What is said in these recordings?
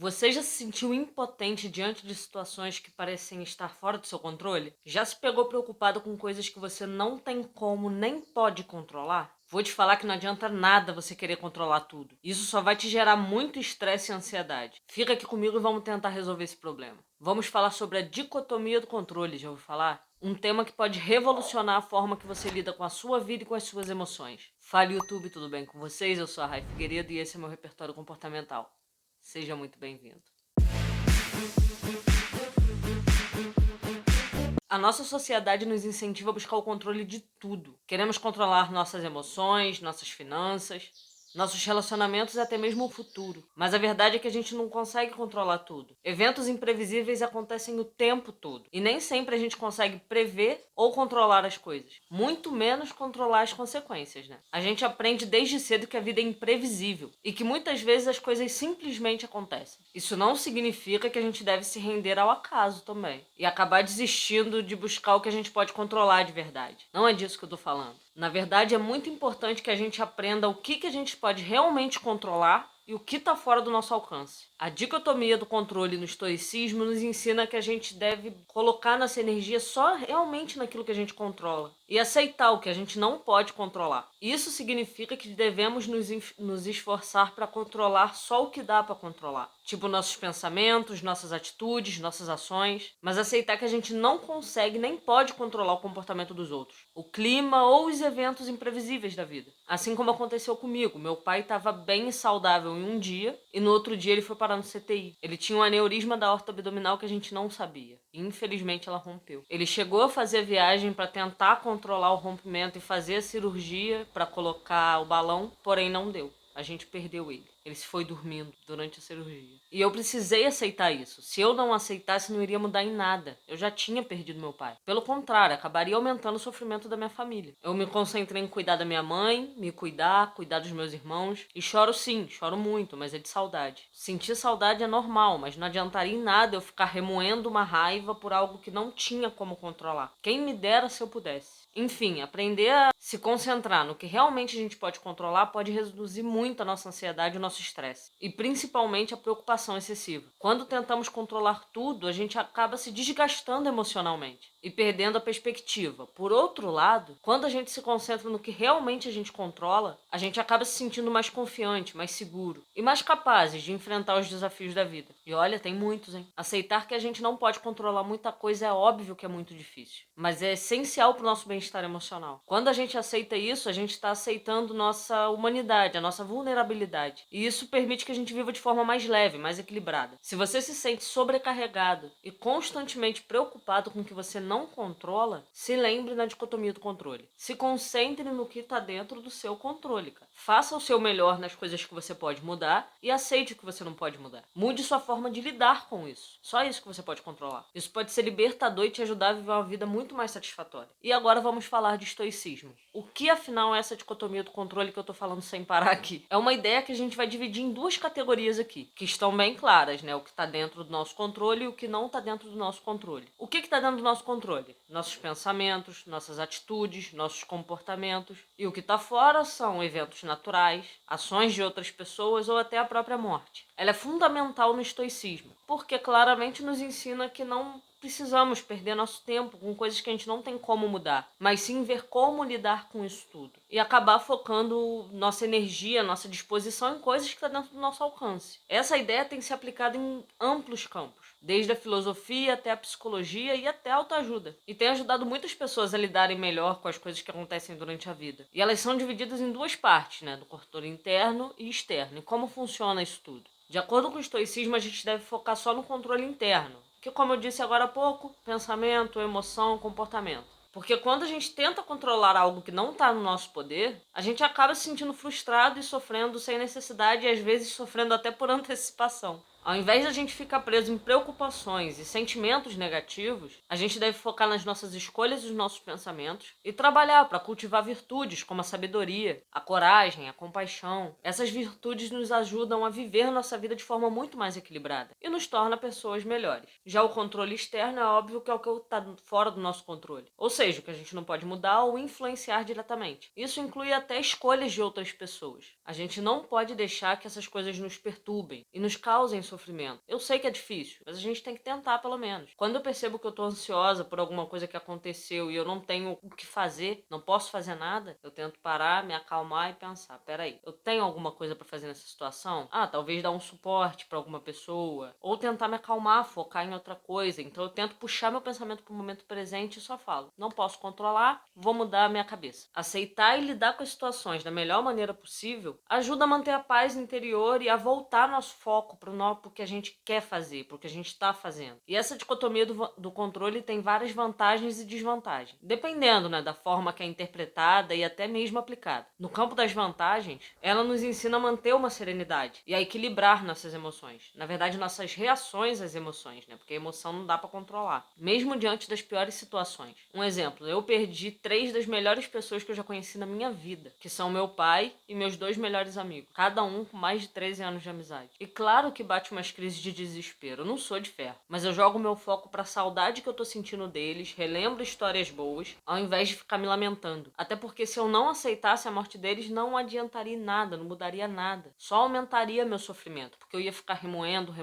Você já se sentiu impotente diante de situações que parecem estar fora do seu controle? Já se pegou preocupado com coisas que você não tem como nem pode controlar? Vou te falar que não adianta nada você querer controlar tudo. Isso só vai te gerar muito estresse e ansiedade. Fica aqui comigo e vamos tentar resolver esse problema. Vamos falar sobre a dicotomia do controle, já ouviu falar? Um tema que pode revolucionar a forma que você lida com a sua vida e com as suas emoções. Fala YouTube, tudo bem com vocês? Eu sou a Rai Figueiredo e esse é meu repertório comportamental. Seja muito bem-vindo. A nossa sociedade nos incentiva a buscar o controle de tudo. Queremos controlar nossas emoções, nossas finanças, nossos relacionamentos e até mesmo o futuro. Mas a verdade é que a gente não consegue controlar tudo. Eventos imprevisíveis acontecem o tempo todo. E nem sempre a gente consegue prever ou controlar as coisas. Muito menos controlar as consequências, né? A gente aprende desde cedo que a vida é imprevisível e que muitas vezes as coisas simplesmente acontecem. Isso não significa que a gente deve se render ao acaso também e acabar desistindo de buscar o que a gente pode controlar de verdade. Não é disso que eu tô falando. Na verdade, é muito importante que a gente aprenda o que a gente pode realmente controlar e o que está fora do nosso alcance. A dicotomia do controle no estoicismo nos ensina que a gente deve colocar nossa energia só realmente naquilo que a gente controla e aceitar o que a gente não pode controlar. Isso significa que devemos nos esforçar para controlar só o que dá para controlar, tipo nossos pensamentos, nossas atitudes, nossas ações, mas aceitar que a gente não consegue nem pode controlar o comportamento dos outros, o clima ou os eventos imprevisíveis da vida. Assim como aconteceu comigo, meu pai estava bem e saudável em um dia e no outro dia ele foi parar no CTI. Ele tinha um aneurisma da aorta abdominal que a gente não sabia. E infelizmente ela rompeu. Ele chegou a fazer a viagem para tentar controlar o rompimento e fazer a cirurgia para colocar o balão, porém não deu. A gente perdeu ele. Ele se foi dormindo durante a cirurgia. E eu precisei aceitar isso. Se eu não aceitasse, não iria mudar em nada. Eu já tinha perdido meu pai. Pelo contrário, acabaria aumentando o sofrimento da minha família. Eu me concentrei em cuidar da minha mãe, me cuidar dos meus irmãos. E choro sim, choro muito, mas é de saudade. Sentir saudade é normal, mas não adiantaria em nada eu ficar remoendo uma raiva por algo que não tinha como controlar. Quem me dera se eu pudesse. Enfim, aprender a se concentrar no que realmente a gente pode controlar pode reduzir muito a nossa ansiedade e o nosso estresse. E principalmente a preocupação excessiva. Quando tentamos controlar tudo, a gente acaba se desgastando emocionalmente e perdendo a perspectiva. Por outro lado, quando a gente se concentra no que realmente a gente controla, a gente acaba se sentindo mais confiante, mais seguro e mais capazes de enfrentar os desafios da vida. E olha, tem muitos, hein? Aceitar que a gente não pode controlar muita coisa é óbvio que é muito difícil, mas é essencial para o nosso bem-estar emocional. Quando a gente aceita isso, a gente está aceitando nossa humanidade, a nossa vulnerabilidade. E isso permite que a gente viva de forma mais leve, mais equilibrada. Se você se sente sobrecarregado e constantemente preocupado com o que você não controla, se lembre na dicotomia do controle. Se concentre no que está dentro do seu controle, cara. Faça o seu melhor nas coisas que você pode mudar e aceite o que você não pode mudar. Mude sua forma de lidar com isso. Só isso que você pode controlar. Isso pode ser libertador e te ajudar a viver uma vida muito mais satisfatória. E agora vamos falar de estoicismo. O que afinal é essa dicotomia do controle que eu tô falando sem parar aqui? É uma ideia que a gente vai dividir em duas categorias aqui, que estão bem claras, né? O que está dentro do nosso controle e o que não está dentro do nosso controle. O que está dentro do nosso controle? Nossos pensamentos, nossas atitudes, nossos comportamentos. E o que está fora são eventos naturais, ações de outras pessoas ou até a própria morte. Ela é fundamental no estoicismo, porque claramente nos ensina que não precisamos perder nosso tempo com coisas que a gente não tem como mudar, mas sim ver como lidar com isso tudo e acabar focando nossa energia, nossa disposição em coisas que estão dentro do nosso alcance. Essa ideia tem que ser aplicada em amplos campos, desde a filosofia até a psicologia e até a autoajuda. E tem ajudado muitas pessoas a lidarem melhor com as coisas que acontecem durante a vida. E elas são divididas em duas partes, né? Do controle interno e externo. E como funciona isso tudo? De acordo com o estoicismo, a gente deve focar só no controle interno, que, como eu disse agora há pouco, pensamento, emoção, comportamento. Porque quando a gente tenta controlar algo que não está no nosso poder, a gente acaba se sentindo frustrado e sofrendo sem necessidade e às vezes sofrendo até por antecipação. Ao invés de a gente ficar preso em preocupações e sentimentos negativos, a gente deve focar nas nossas escolhas e nos nossos pensamentos e trabalhar para cultivar virtudes como a sabedoria, a coragem, a compaixão. Essas virtudes nos ajudam a viver nossa vida de forma muito mais equilibrada e nos torna pessoas melhores. Já o controle externo é óbvio que é o que está fora do nosso controle, ou seja, o que a gente não pode mudar ou influenciar diretamente. Isso inclui até escolhas de outras pessoas. A gente não pode deixar que essas coisas nos perturbem e nos causem sofrimento. Eu sei que é difícil, mas a gente tem que tentar pelo menos. Quando eu percebo que eu tô ansiosa por alguma coisa que aconteceu e eu não tenho o que fazer, não posso fazer nada, eu tento parar, me acalmar e pensar, peraí, eu tenho alguma coisa pra fazer nessa situação? Ah, talvez dar um suporte pra alguma pessoa, ou tentar me acalmar, focar em outra coisa. Então eu tento puxar meu pensamento pro momento presente e só falo, não posso controlar, vou mudar a minha cabeça. Aceitar e lidar com as situações da melhor maneira possível ajuda a manter a paz interior e a voltar nosso foco pro que a gente quer fazer, pro que a gente está fazendo. E essa dicotomia do controle tem várias vantagens e desvantagens, dependendo, né, da forma que é interpretada e até mesmo aplicada. No campo das vantagens, ela nos ensina a manter uma serenidade e a equilibrar nossas emoções. Na verdade, nossas reações às emoções, né? Porque a emoção não dá para controlar, mesmo diante das piores situações. Um exemplo, eu perdi 3 das melhores pessoas que eu já conheci na minha vida, que são meu pai e meus 2 melhores amigos, cada um com mais de 13 anos de amizade. E claro que bate umas crises de desespero, eu não sou de ferro, mas eu jogo meu foco pra saudade que eu tô sentindo deles, relembro histórias boas, ao invés de ficar me lamentando. Até porque se eu não aceitasse a morte deles, não adiantaria nada, não mudaria nada. Só aumentaria meu sofrimento, porque eu ia ficar remoendo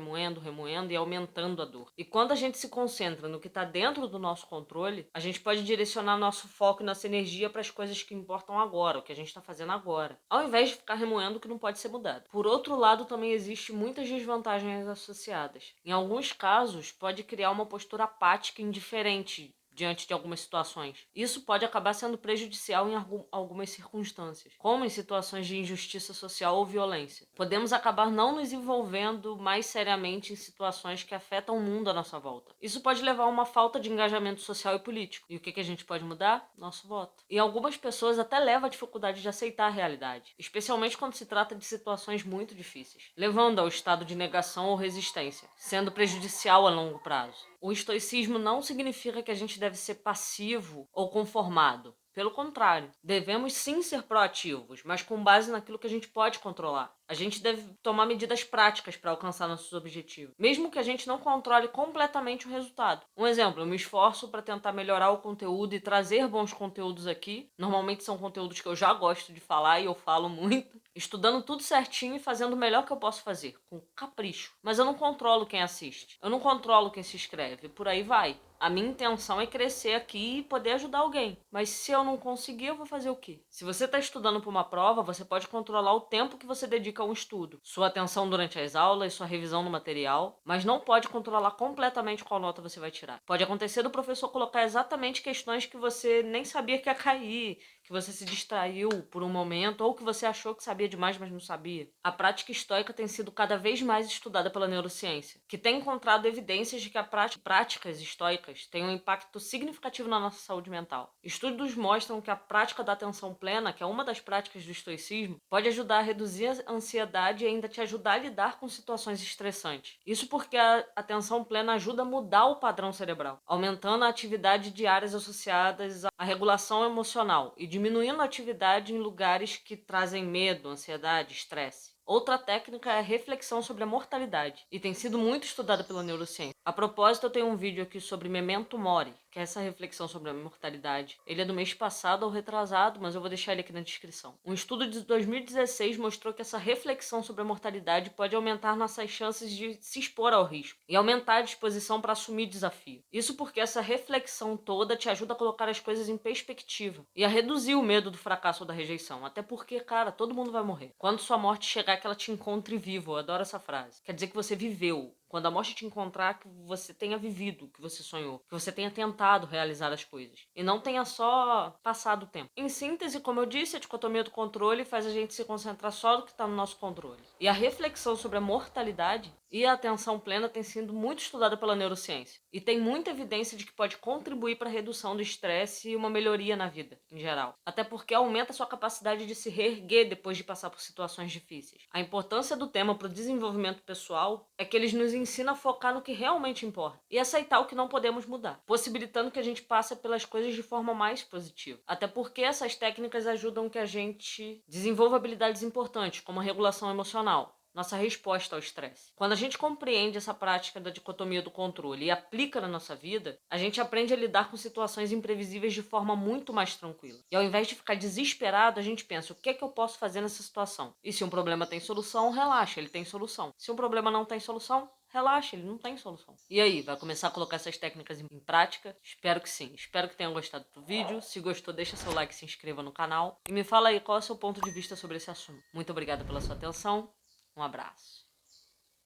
e aumentando a dor. E quando a gente se concentra no que tá dentro do nosso controle, a gente pode direcionar nosso foco e nossa energia para as coisas que importam agora, o que a gente tá fazendo agora, ao invés de ficar remoendo o que não pode ser mudado. Por outro lado, também existe muitas desvantagens associadas. Em alguns casos, pode criar uma postura apática e indiferente diante de algumas situações. Isso pode acabar sendo prejudicial em algumas circunstâncias, como em situações de injustiça social ou violência. Podemos acabar não nos envolvendo mais seriamente em situações que afetam o mundo à nossa volta. Isso pode levar a uma falta de engajamento social e político. E o que a gente pode mudar? Nosso voto. E algumas pessoas até leva a dificuldade de aceitar a realidade, especialmente quando se trata de situações muito difíceis, levando ao estado de negação ou resistência, sendo prejudicial a longo prazo. O estoicismo não significa que a gente deve ser passivo ou conformado. Pelo contrário, devemos sim ser proativos, mas com base naquilo que a gente pode controlar. A gente deve tomar medidas práticas para alcançar nossos objetivos, mesmo que a gente não controle completamente o resultado. Um exemplo, eu me esforço para tentar melhorar o conteúdo e trazer bons conteúdos aqui. Normalmente são conteúdos que eu já gosto de falar e eu falo muito, estudando tudo certinho e fazendo o melhor que eu posso fazer, com capricho. Mas eu não controlo quem assiste, eu não controlo quem se inscreve, por aí vai. A minha intenção é crescer aqui e poder ajudar alguém. Mas se eu não conseguir, eu vou fazer o quê? Se você está estudando para uma prova, você pode controlar o tempo que você dedica ao estudo, sua atenção durante as aulas, sua revisão do material, mas não pode controlar completamente qual nota você vai tirar. Pode acontecer do professor colocar exatamente questões que você nem sabia que ia cair, que você se distraiu por um momento ou que você achou que sabia demais, mas não sabia. A prática estoica tem sido cada vez mais estudada pela neurociência, que tem encontrado evidências de que práticas estoicas têm um impacto significativo na nossa saúde mental. Estudos mostram que a prática da atenção plena, que é uma das práticas do estoicismo, pode ajudar a reduzir a ansiedade e ainda te ajudar a lidar com situações estressantes. Isso porque a atenção plena ajuda a mudar o padrão cerebral, aumentando a atividade de áreas associadas à regulação emocional e diminuindo a atividade em lugares que trazem medo, ansiedade, estresse. Outra técnica é a reflexão sobre a mortalidade, e tem sido muito estudada pela neurociência. A propósito, eu tenho um vídeo aqui sobre Memento Mori, que é essa reflexão sobre a mortalidade. Ele é do mês passado ou retrasado, mas eu vou deixar ele aqui na descrição. Um estudo de 2016 mostrou que essa reflexão sobre a mortalidade pode aumentar nossas chances de se expor ao risco e aumentar a disposição para assumir desafio. Isso porque essa reflexão toda te ajuda a colocar as coisas em perspectiva e a reduzir o medo do fracasso ou da rejeição. Até porque, cara, todo mundo vai morrer. Quando sua morte chegar, que ela te encontre vivo. Eu adoro essa frase. Quer dizer que você viveu. Quando a morte te encontrar, que você tenha vivido o que você sonhou, que você tenha tentado realizar as coisas e não tenha só passado o tempo. Em síntese, como eu disse, a dicotomia do controle faz a gente se concentrar só no que está no nosso controle. E a reflexão sobre a mortalidade e a atenção plena tem sido muito estudada pela neurociência e tem muita evidência de que pode contribuir para a redução do estresse e uma melhoria na vida, em geral. Até porque aumenta a sua capacidade de se reerguer depois de passar por situações difíceis. A importância do tema para o desenvolvimento pessoal é que eles nos ensinam a focar no que realmente importa e aceitar o que não podemos mudar, possibilitando que a gente passe pelas coisas de forma mais positiva. Até porque essas técnicas ajudam que a gente desenvolva habilidades importantes, como a regulação emocional, nossa resposta ao estresse. Quando a gente compreende essa prática da dicotomia do controle e aplica na nossa vida, a gente aprende a lidar com situações imprevisíveis de forma muito mais tranquila. E ao invés de ficar desesperado, a gente pensa, o que é que eu posso fazer nessa situação? E se um problema tem solução, relaxa, ele tem solução. Se um problema não tem solução, relaxa, ele não tem solução. E aí, vai começar a colocar essas técnicas em prática? Espero que sim. Espero que tenham gostado do vídeo. Se gostou, deixa seu like, se inscreva no canal. E me fala aí qual é o seu ponto de vista sobre esse assunto. Muito obrigada pela sua atenção. Um abraço.